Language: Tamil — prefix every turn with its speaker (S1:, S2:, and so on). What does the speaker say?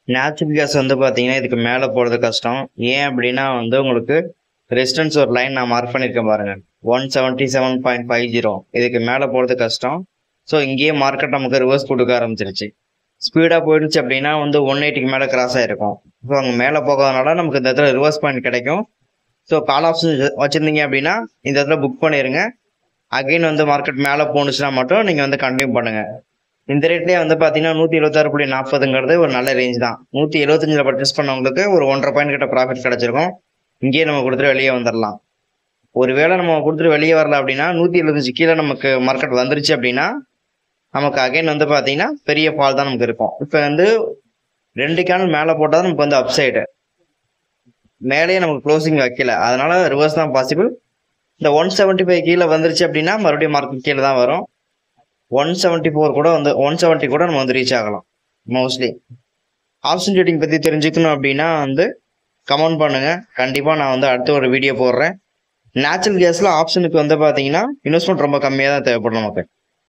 S1: நேச்சுரல் கேஸ் வந்து பார்த்தீங்கன்னா இதுக்கு மேலே போகிறது கஷ்டம். ஏன் அப்படின்னா வந்து உங்களுக்கு ரெசிஸ்டன்ஸ் ஒரு லைன் நான் மார்க் பண்ணியிருக்கேன் பாருங்க, 177.50. இதுக்கு மேலே போகிறது கஷ்டம். ஸோ இங்கேயே மார்க்கெட் நமக்கு ரிவர்ஸ் கொடுக்க ஆரம்பிச்சிருச்சு. ஸ்பீடாக போயிடுச்சு அப்படின்னா வந்து 180க்கு மேலே கிராஸ் ஆகிருக்கும். ஸோ அங்கே மேலே போகாதனால நமக்கு இந்த இடத்துல ரிவர்ஸ் பாயிண்ட் கிடைக்கும். ஸோ கால் ஆப்ஷன் வச்சுருந்தீங்க அப்படின்னா இந்த இடத்துல புக் பண்ணிடுங்க. அகைன் வந்து மார்க்கெட் மேலே போணுச்சுன்னா மட்டும் நீங்கள் வந்து கண்டினியூ பண்ணுங்கள். இந்த ரேட்லேயே வந்து பார்த்தீங்கன்னா 176.40ங்கிறது ஒரு நல்ல ரேஞ்ச் தான். 175ல் பர்ச்சேஸ் பண்ணவங்களுக்கு ஒரு 1.5 பாயிண்ட் கிட்ட ப்ராஃபிட் கிடச்சிருக்கும். இங்கேயே நம்ம கொடுத்துட்டு வெளியே வந்துடலாம். ஒருவேளை நம்ம கொடுத்துட்டு வெளியே வரல அப்படின்னா 175 கீழே நமக்கு மார்க்கெட் வந்துருச்சு அப்படின்னா நமக்கு அகைன் வந்து பார்த்தீங்கன்னா பெரிய ஃபால் தான் நமக்கு இருக்கும். இப்போ வந்து 2 கேனல் மேலே போட்டால் தான் நமக்கு வந்து அப்சைடு, மேலேயே நமக்கு க்ளோசிங் வைக்கல, அதனால ரிவர்ஸ் தான் பாசிபிள். இந்த 175 கீழே வந்துருச்சு அப்படின்னா மறுபடியும் மார்க்கெட் கீழே தான் வரும். 174 கூட வந்து 170 கூட நம்ம வந்து ரீச் ஆகலாம் மோஸ்ட்லி. ஆப்ஷன் ட்ரேடிங் பற்றி தெரிஞ்சுக்கணும் அப்படின்னா வந்து கமெண்ட் பண்ணுங்கள். கண்டிப்பாக நான் வந்து அடுத்த ஒரு வீடியோ போடுறேன். நேச்சுரல் கேஸில் ஆப்ஷனுக்கு வந்து பார்த்தீங்கன்னா இன்வெஸ்ட்மெண்ட் ரொம்ப கம்மியாக தான் தேவைப்படும் நமக்கு.